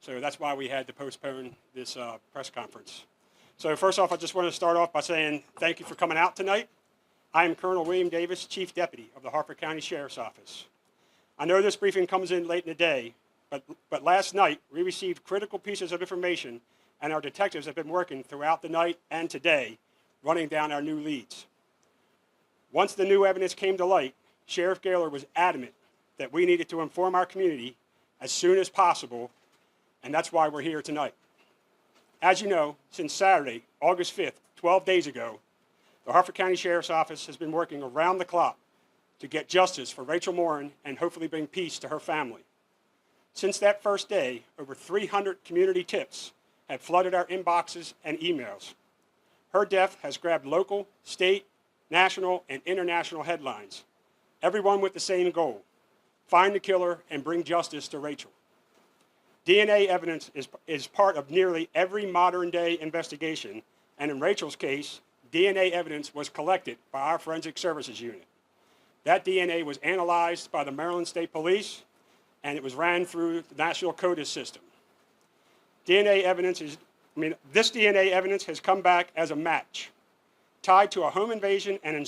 So that's why we had to postpone this press conference. So first off, I just want to start off by saying thank you for coming out tonight. I am Colonel William Davis, Chief Deputy of the Harford County Sheriff's Office. I know this briefing comes in late in the day, but last night we received critical pieces of information, and our detectives have been working throughout the night and today running down our new leads. Once the new evidence came to light, Sheriff Gaylor was adamant that we needed to inform our community as soon as possible, and that's why we're here tonight. As you know, since Saturday, August 5th, 12 days ago, the Harford County Sheriff's Office has been working around the clock to get justice for Rachel Morin and hopefully bring peace to her family. Since that first day, over 300 community tips have flooded our inboxes and emails. Her death has grabbed local, state, national, and international headlines, everyone with the same goal: find the killer and bring justice to Rachel. DNA evidence is part of nearly every modern-day investigation, and in Rachel's case, DNA evidence was collected by our Forensic Services Unit. That DNA was analyzed by the Maryland State Police, and it was ran through the National CODIS system. This DNA evidence has come back as a match, tied to a home invasion and an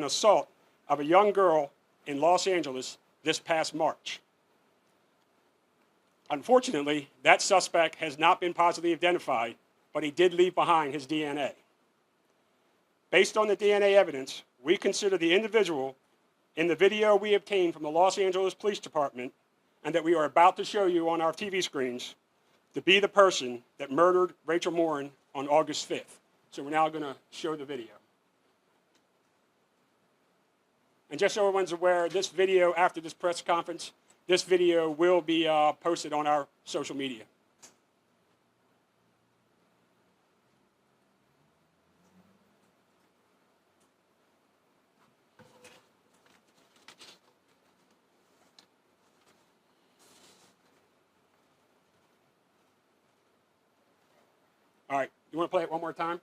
assault of a young girl in Los Angeles this past March. Unfortunately, that suspect has not been positively identified, but he did leave behind his DNA. Based on the DNA evidence, we consider the individual in the video we obtained from the Los Angeles Police Department and that we are about to show you on our TV screens to be the person that murdered Rachel Morin on August 5th. So we're now going to show the video. And just so everyone's aware, this video, after this press conference, this video will be posted on our social media. All right, you want to play it one more time?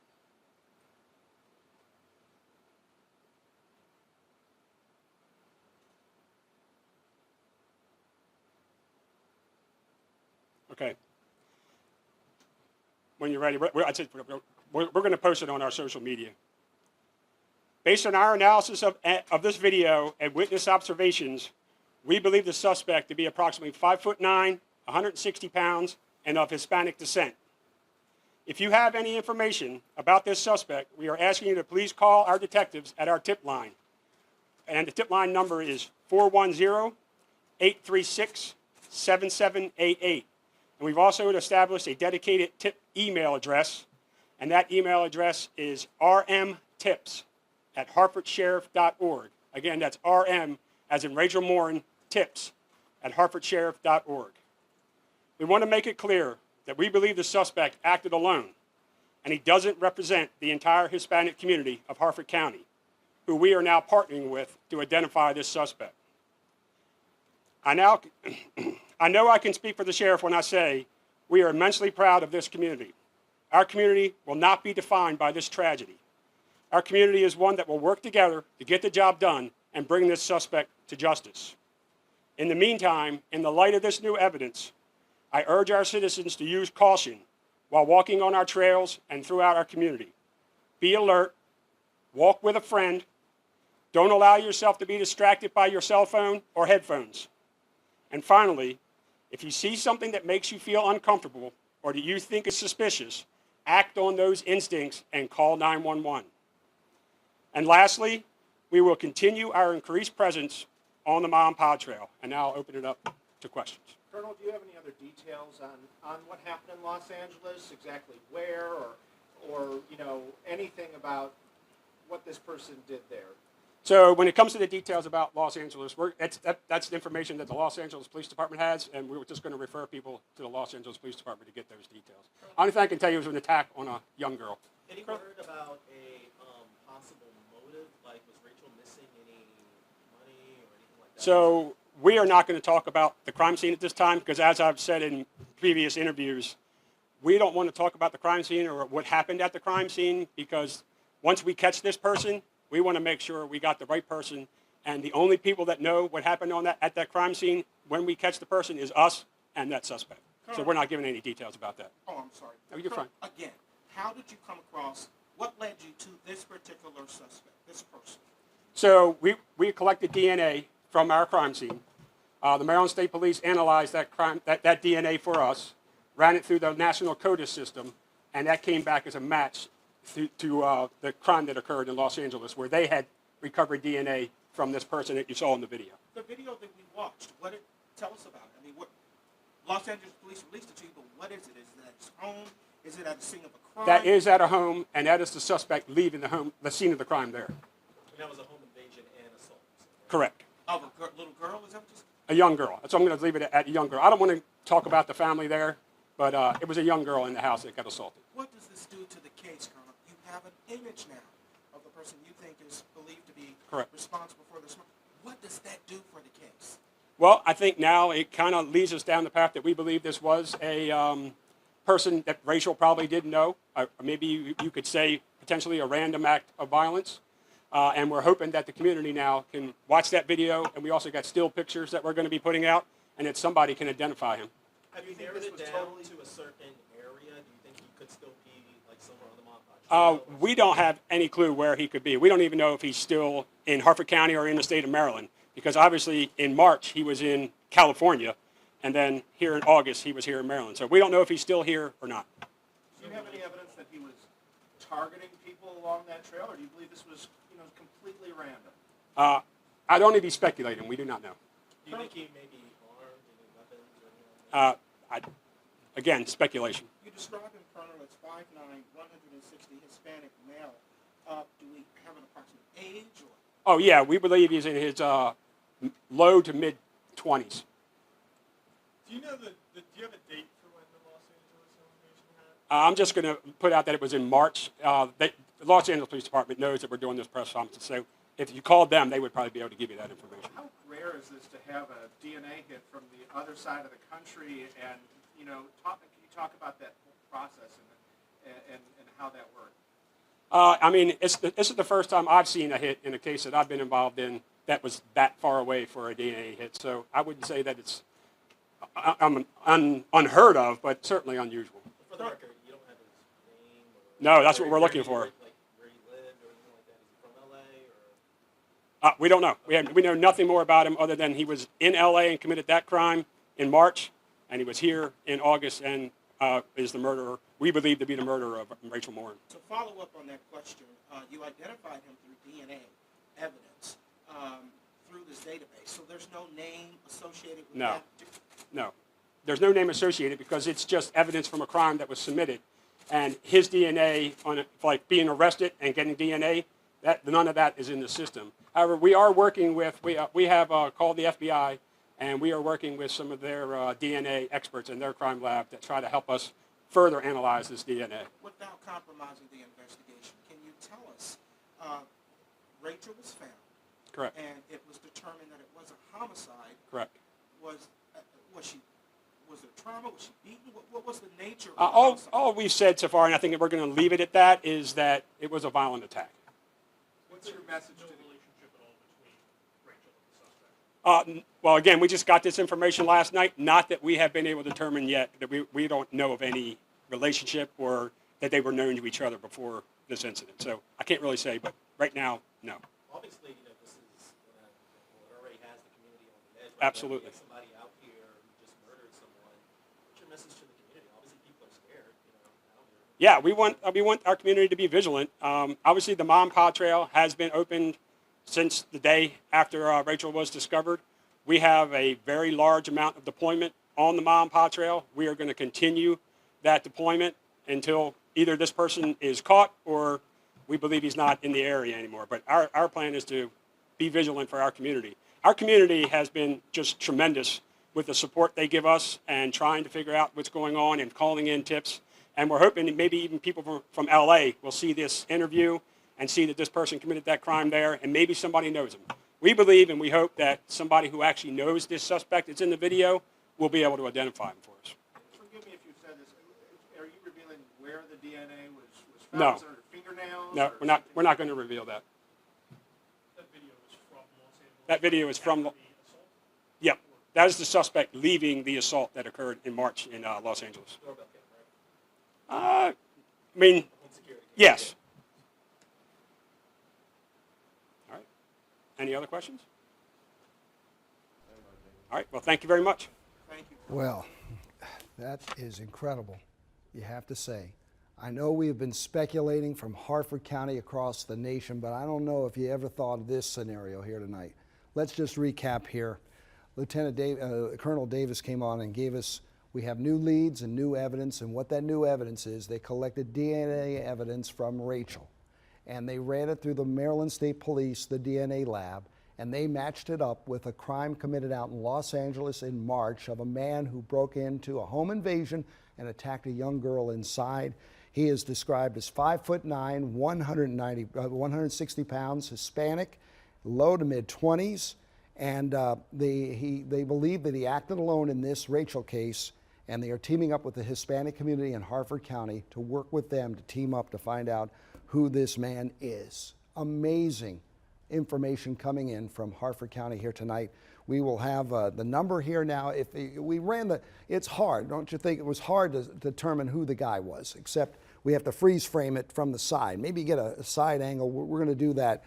Okay. When you're ready, we're going to post it on our social media. Based on our analysis of this video and witness observations, we believe the suspect to be approximately 5'9", 160 pounds, and of Hispanic descent. If you have any information about this suspect, we are asking you to please call our detectives at our tip line. And the tip line number is 410-836-7788. And we've also established a dedicated tip email address, and that email address is rmtips@harfordsheriff.org. Again, that's RM, as in Rachel Morin, tips @harfordsheriff.org. We want to make it clear that we believe the suspect acted alone, and he doesn't represent the entire Hispanic community of Harford County, who we are now partnering with to identify this suspect. I know I can speak for the sheriff when I say we are immensely proud of this community. Our community will not be defined by this tragedy. Our community is one that will work together to get the job done and bring this suspect to justice. In the meantime, in the light of this new evidence, I urge our citizens to use caution while walking on our trails and throughout our community. Be alert, walk with a friend, don't allow yourself to be distracted by your cell phone or headphones. And finally, if you see something that makes you feel uncomfortable or that you think is suspicious, act on those instincts and call 911. And lastly, we will continue our increased presence on the Mile and Pod Trail. And now I'll open it up to questions. Colonel, do you have any other details on what happened in Los Angeles, exactly where, or anything about what this person did there? So when it comes to the details about Los Angeles, that's the information that the Los Angeles Police Department has, and we're just going to refer people to the Los Angeles Police Department to get those details. Only thing I can tell you is an attack on a young girl. Any word about a possible motive? Like, was Rachel missing any money or anything like that? So we are not going to talk about the crime scene at this time because, as I've said in previous interviews, we don't want to talk about the crime scene or what happened at the crime scene because once we catch this person, we want to make sure we got the right person, and the only people that know what happened at that crime scene when we catch the person is us and that suspect. So we're not giving any details about that. Oh, I'm sorry. Oh, you're fine. Again, how did you come across, what led you to this particular suspect, this person? So we collected DNA from our crime scene. The Maryland State Police analyzed that DNA for us, ran it through the National CODIS system, and that came back as a match to the crime that occurred in Los Angeles, where they had recovered DNA from this person that you saw in the video. The video that we watched, tell us about it. I mean, what Los Angeles Police released it to you, but what is it? Is it at his home? Is it at the scene of a crime? That is at a home, and that is the suspect leaving the scene of the crime there. And that was a home invasion and assault. Correct. Of a little girl? Is that what you said? A young girl. So I'm going to leave it at a young girl. I don't want to talk about the family there, but it was a young girl in the house that got assaulted. What does this do to the case, Colonel? You have an image now of the person you think is believed to be Correct. responsible for this. What does that do for the case? Well, I think now it kind of leads us down the path that we believe this was a person that Rachel probably didn't know. Maybe you could say potentially a random act of violence. And we're hoping that the community now can watch that video, and we also got still pictures that we're going to be putting out, and that somebody can identify him. Have you think narrowed this it was down totally- to a certain area? Do you think he could still be like somewhere on the montage? We don't have any clue where he could be. We don't even know if he's still in Harford County or in the state of Maryland, because obviously in March he was in California, and then here in August he was here in Maryland. So we don't know if he's still here or not. Do you have any evidence that he was targeting people along that trail, or do you believe this was, completely random? I'd only be speculating. We do not know. Do you think he may be armed, any weapons or anything like that? Again, speculation. You describe him, Colonel, as 5'9", 160, Hispanic male. Do we have an approximate age? Or? Oh, yeah, we believe he's in his low to mid-20s. Do you have a date for when the Los Angeles information happened? I'm just going to put out that it was in March. The Los Angeles Police Department knows that we're doing this press conference, so if you called them, they would probably be able to give you that information. How rare is this to have a DNA hit from the other side of the country, and can you talk about that whole process and how that worked? This is the first time I've seen a hit in a case that I've been involved in that was that far away for a DNA hit. So I wouldn't say that it's unheard of, but certainly unusual. For the record, you don't have his name? No, that's what we're looking for. Like where he lived or anything like that? Is he from L.A. or? We don't know. We know nothing more about him other than he was in L.A. and committed that crime in March, and he was here in August and is the murderer, we believe to be the murderer of Rachel Morin. To follow up on that question, you identified him through DNA evidence through this database. So there's no name associated with that? No. There's no name associated because it's just evidence from a crime that was submitted. And his DNA, like being arrested and getting DNA, none of that is in the system. However, we are working with, we have called the FBI, and we are working with some of their DNA experts in their crime lab to try to help us further analyze this DNA. Without compromising the investigation, can you tell us, Rachel was found. Correct. And it was determined that it was a homicide. Correct. Was there trauma? Was she beaten? What was the nature of the homicide? All we've said so far, and I think we're going to leave it at that, is that it was a violent attack. What's your message No to the relationship at all between Rachel and the suspect? Well, again, we just got this information last night. Not that we have been able to determine yet that we don't know of any relationship or that they were known to each other before this incident. So I can't really say, but right now, no. Obviously, this is what already has the community on the edge. Right now. Absolutely. You have somebody out here who just murdered someone. What's your message to the community? Obviously, people are scared. Out here. Yeah, we want our community to be vigilant. Obviously, the Mom Pa Trail has been opened since the day after Rachel was discovered. We have a very large amount of deployment on the Mom Pa Trail. We are going to continue that deployment until either this person is caught or we believe he's not in the area anymore. But our plan is to be vigilant for our community. Our community has been just tremendous with the support they give us and trying to figure out what's going on and calling in tips. And we're hoping that maybe even people from L.A. will see this interview and see that this person committed that crime there, and maybe somebody knows him. We believe and we hope that somebody who actually knows this suspect that's in the video will be able to identify him for us. Forgive me if you said this. Are you revealing where the DNA was found? No. Was it under fingernails? No, or we're not something? going to reveal that. That video was from Los Angeles. That video is from, After the assault? yep, That is the suspect leaving the assault that occurred in March in Los Angeles. Doorbell camera, right? I mean, Home security. yes. All right. Any other questions? All right. Well, thank you very much. Thank you. Well, that is incredible, you have to say. I know we have been speculating from Harford County across the nation, but I don't know if you ever thought of this scenario here tonight. Let's just recap here. Colonel Davis came on and gave us, we have new leads and new evidence, and what that new evidence is, they collected DNA evidence from Rachel, and they ran it through the Maryland State Police, the DNA lab, and they matched it up with a crime committed out in Los Angeles in March of a man who broke into a home invasion and attacked a young girl inside. He is described as 5'9", 160 pounds, Hispanic, low to mid 20s, and they believe that he acted alone in this Rachel case, and they are teaming up with the Hispanic community in Harford County to work with them to team up to find out who this man is. Amazing information coming in from Harford County here tonight. We will have the number here now. If we ran it's hard, don't you think? It was hard to determine who the guy was, except we have to freeze frame it from the side. Maybe get a side angle. We're going to do that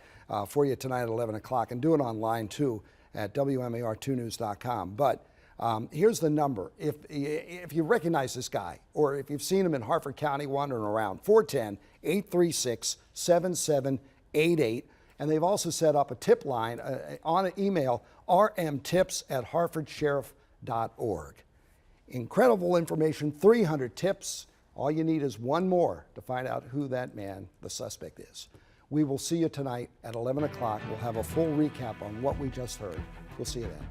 for you tonight at 11 o'clock and do it online too at WMAR2news.com. But here's the number. If you recognize this guy, or if you've seen him in Harford County wandering around, 410-836-7788. And they've also set up a tip line on an email, rmtips@harfordsheriff.org. Incredible information, 300 tips. All you need is one more to find out who that man, the suspect, is. We will see you tonight at 11 o'clock. We'll have a full recap on what we just heard. We'll see you then.